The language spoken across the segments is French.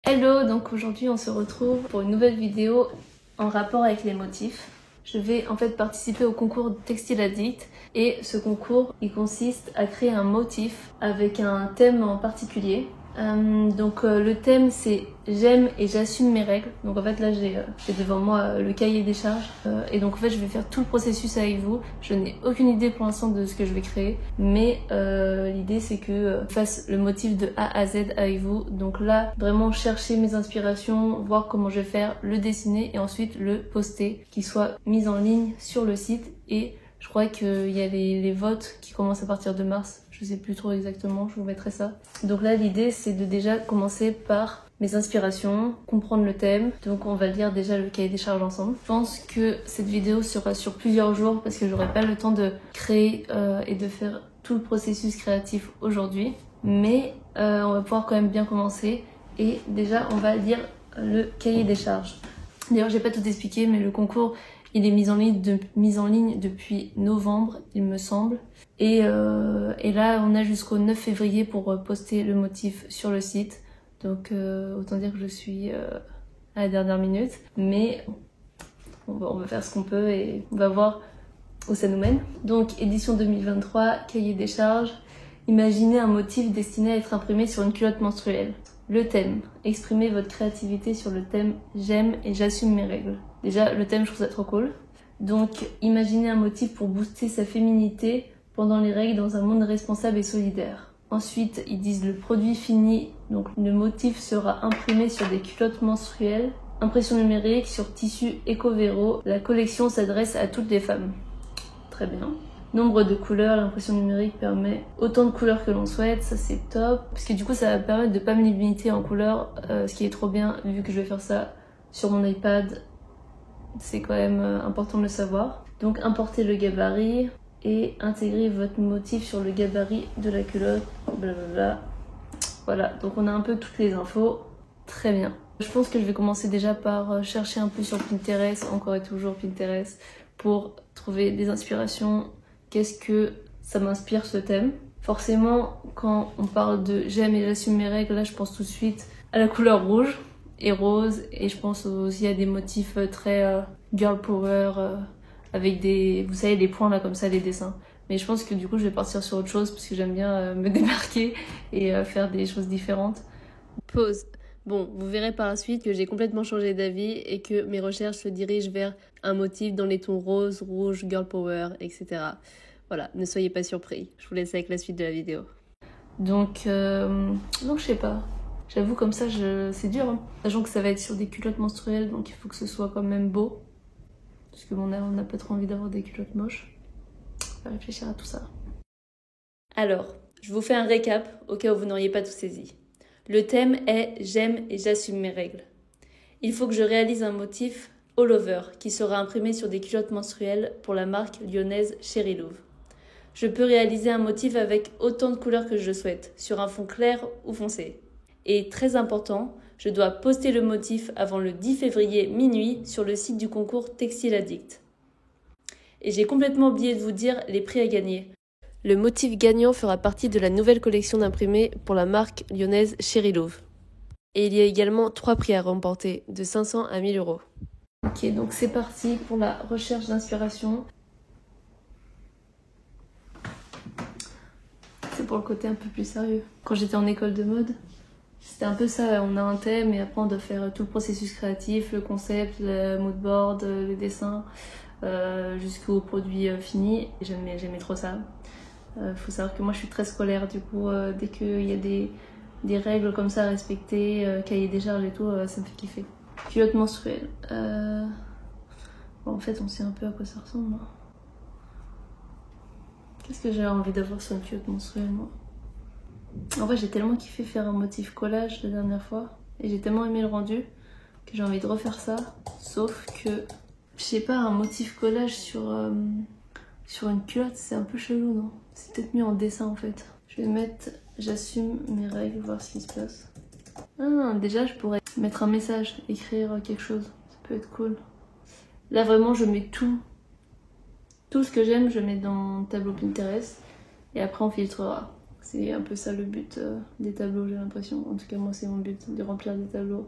Hello, donc aujourd'hui on se retrouve pour une nouvelle vidéo en rapport avec les motifs. Je vais en fait participer au concours Textile Addict et ce concours il consiste à créer un motif avec un thème en particulier. Le thème c'est j'aime et j'assume mes règles. Donc en fait là j'ai devant moi le cahier des charges et donc en fait je vais faire tout le processus avec vous. Je n'ai aucune idée pour l'instant de ce que je vais créer, mais l'idée c'est que je fasse le motif de A à Z avec vous. Donc là vraiment chercher mes inspirations, voir comment je vais faire, le dessiner et ensuite le poster, qu'il soit mis en ligne sur le site. Et je crois qu'il y a les votes qui commencent à partir de mars. Je sais plus trop exactement, je vous mettrai ça. Donc là, l'idée, c'est de déjà commencer par mes inspirations, comprendre le thème. Donc on va lire déjà le cahier des charges ensemble. Je pense que cette vidéo sera sur plusieurs jours parce que j'aurai pas le temps de créer et de faire tout le processus créatif aujourd'hui. Mais on va pouvoir quand même bien commencer. Et déjà, on va lire le cahier des charges. D'ailleurs, j'ai pas tout expliqué, mais le concours, il est mis en ligne depuis novembre, il me semble. Et là, on a jusqu'au 9 février pour poster le motif sur le site. Donc, autant dire que je suis à la dernière minute. Mais on va faire ce qu'on peut et on va voir où ça nous mène. Donc, édition 2023, cahier des charges. Imaginez un motif destiné à être imprimé sur une culotte menstruelle. Le thème. Exprimez votre créativité sur le thème « J'aime et j'assume mes règles ». Déjà, le thème, je trouve ça trop cool. Donc, imaginez un motif pour booster sa féminité pendant les règles dans un monde responsable et solidaire. Ensuite, ils disent le produit fini. Donc, le motif sera imprimé sur des culottes menstruelles. Impression numérique sur tissu éco-véro. La collection s'adresse à toutes les femmes. Très bien. Nombre de couleurs, l'impression numérique permet autant de couleurs que l'on souhaite, ça c'est top. Parce que du coup ça va permettre de pas me limiter en couleurs, ce qui est trop bien vu que je vais faire ça sur mon iPad. C'est quand même important de le savoir. Donc importer le gabarit et intégrer votre motif sur le gabarit de la culotte, blablabla. Voilà, donc on a un peu toutes les infos. Très bien. Je pense que je vais commencer déjà par chercher un peu sur Pinterest, encore et toujours Pinterest, pour trouver des inspirations. Qu'est-ce que ça m'inspire ce thème? Forcément, quand on parle de j'aime et j'assume mes règles, là je pense tout de suite à la couleur rouge et rose. Et je pense aussi à des motifs très girl power, avec des, vous savez, les points là comme ça, les dessins. Mais je pense que du coup je vais partir sur autre chose parce que j'aime bien me démarquer et faire des choses différentes. Pause. Bon, vous verrez par la suite que j'ai complètement changé d'avis et que mes recherches se dirigent vers un motif dans les tons rose, rouge, girl power, etc. Voilà, ne soyez pas surpris. Je vous laisse avec la suite de la vidéo. Donc je sais pas. J'avoue comme ça, c'est dur. Hein. Sachant que ça va être sur des culottes menstruelles, donc il faut que ce soit quand même beau. Parce que on n'a pas trop envie d'avoir des culottes moches. On va réfléchir à tout ça. Alors, je vous fais un récap au cas où vous n'auriez pas tout saisi. Le thème est « J'aime et j'assume mes règles ». Il faut que je réalise un motif all over qui sera imprimé sur des culottes menstruelles pour la marque lyonnaise Chéri Louve. Je peux réaliser un motif avec autant de couleurs que je souhaite, sur un fond clair ou foncé. Et très important, je dois poster le motif avant le 10 février minuit sur le site du concours Textile Addict. Et j'ai complètement oublié de vous dire les prix à gagner. Le motif gagnant fera partie de la nouvelle collection d'imprimés pour la marque lyonnaise Chéri Louve. Et il y a également 3 prix à remporter, de 500 à 1000 euros. Ok, donc c'est parti pour la recherche d'inspiration. C'est pour le côté un peu plus sérieux. Quand j'étais en école de mode, c'était un peu ça, on a un thème et après on doit faire tout le processus créatif, le concept, le mood board, le dessin, jusqu'au produit fini. J'aimais trop ça. Faut savoir que moi je suis très scolaire, du coup dès qu'il y a des règles comme ça à respecter, cahier des charges et tout, ça me fait kiffer. Culotte menstruelle. Bon, en fait on sait un peu à quoi ça ressemble. Hein. Qu'est-ce que j'ai envie d'avoir sur une culotte menstruelle moi? En vrai j'ai tellement kiffé faire un motif collage la dernière fois et j'ai tellement aimé le rendu que j'ai envie de refaire ça. Sauf que, je sais pas, un motif collage sur une culotte c'est un peu chelou, non? C'est peut-être mieux en dessin en fait. Je vais mettre j'assume mes règles, voir ce qui se passe. Ah, déjà je pourrais mettre un message, écrire quelque chose. Ça peut être cool. Là vraiment je mets tout ce que j'aime, je mets dans le tableau Pinterest et après on filtrera. C'est un peu ça le but des tableaux, j'ai l'impression. En tout cas moi c'est mon but, de remplir des tableaux.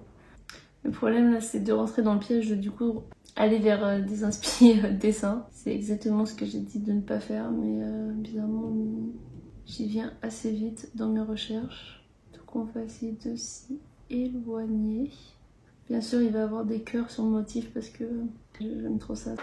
Le problème là c'est de rentrer dans le piège de du coup aller vers des inspi dessins. C'est exactement ce que j'ai dit de ne pas faire, mais bizarrement j'y viens assez vite dans mes recherches. Donc on va essayer de s'y éloigner. Bien sûr il va y avoir des cœurs sur le motif parce que j'aime trop ça.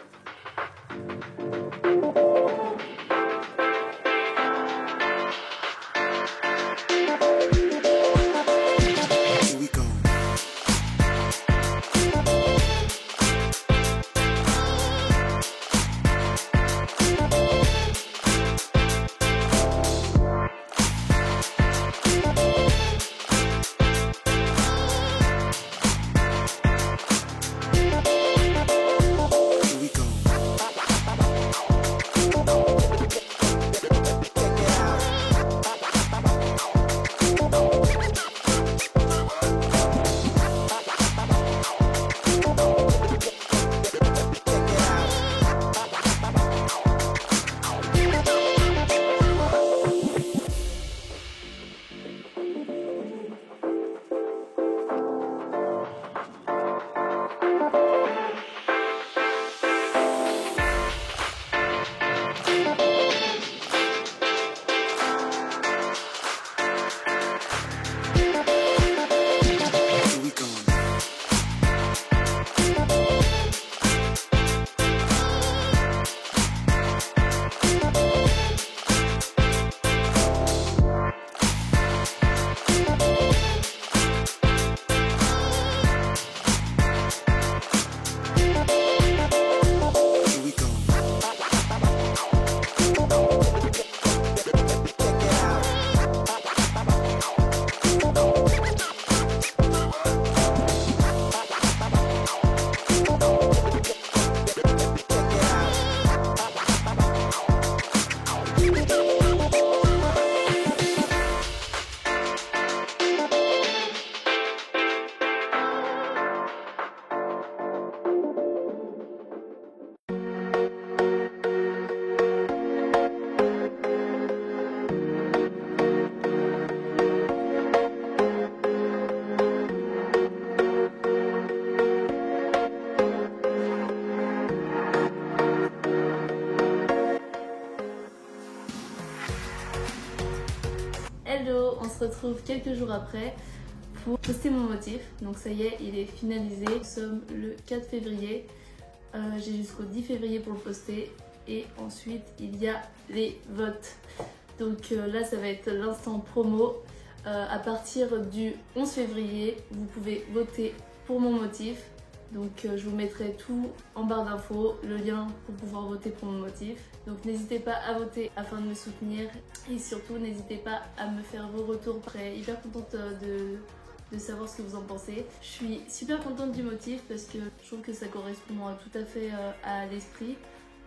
Hello, on se retrouve quelques jours après pour poster mon motif. Donc ça y est, il est finalisé. Nous sommes le 4 février. J'ai jusqu'au 10 février pour le poster. Et ensuite, il y a les votes. Donc là, ça va être l'instant promo. À partir du 11 février, vous pouvez voter pour mon motif. Donc je vous mettrai tout en barre d'infos, le lien pour pouvoir voter pour mon motif. Donc n'hésitez pas à voter afin de me soutenir et surtout n'hésitez pas à me faire vos retours. Je serai hyper contente de savoir ce que vous en pensez. Je suis super contente du motif parce que je trouve que ça correspond tout à fait à l'esprit.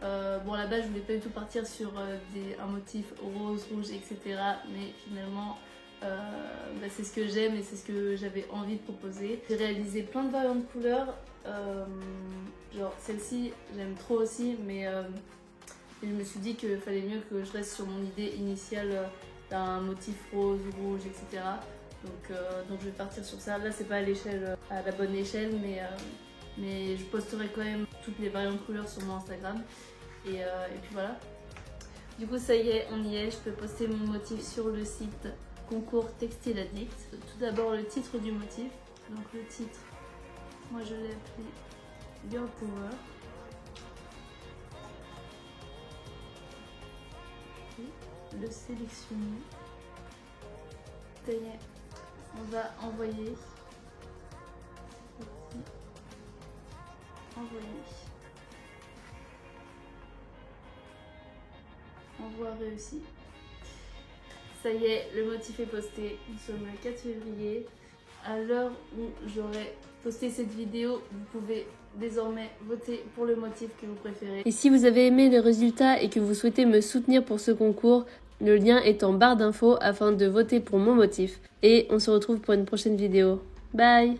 Bon là-bas je voulais pas du tout partir sur un motif rose, rouge, etc. Mais finalement c'est ce que j'aime et c'est ce que j'avais envie de proposer. J'ai réalisé plein de variantes de couleurs, genre celle-ci j'aime trop aussi, mais je me suis dit qu'il fallait mieux que je reste sur mon idée initiale d'un motif rose, rouge, etc. Donc je vais partir sur ça. Là c'est pas à la bonne échelle, mais je posterai quand même toutes les variantes de couleurs sur mon Instagram. Et puis voilà. Du coup ça y est, on y est, je peux poster mon motif sur le site Concours Textile Addict. Tout d'abord le titre du motif. Donc le titre, moi je l'ai appelé Girl Power. Et le sélectionner. Ça y est, on va envoyer. Envoyer. Envoi réussi. Ça y est, le motif est posté. Nous sommes le 4 février. À l'heure où j'aurai posté cette vidéo, vous pouvez désormais voter pour le motif que vous préférez. Et si vous avez aimé le résultat et que vous souhaitez me soutenir pour ce concours, le lien est en barre d'infos afin de voter pour mon motif. Et on se retrouve pour une prochaine vidéo. Bye!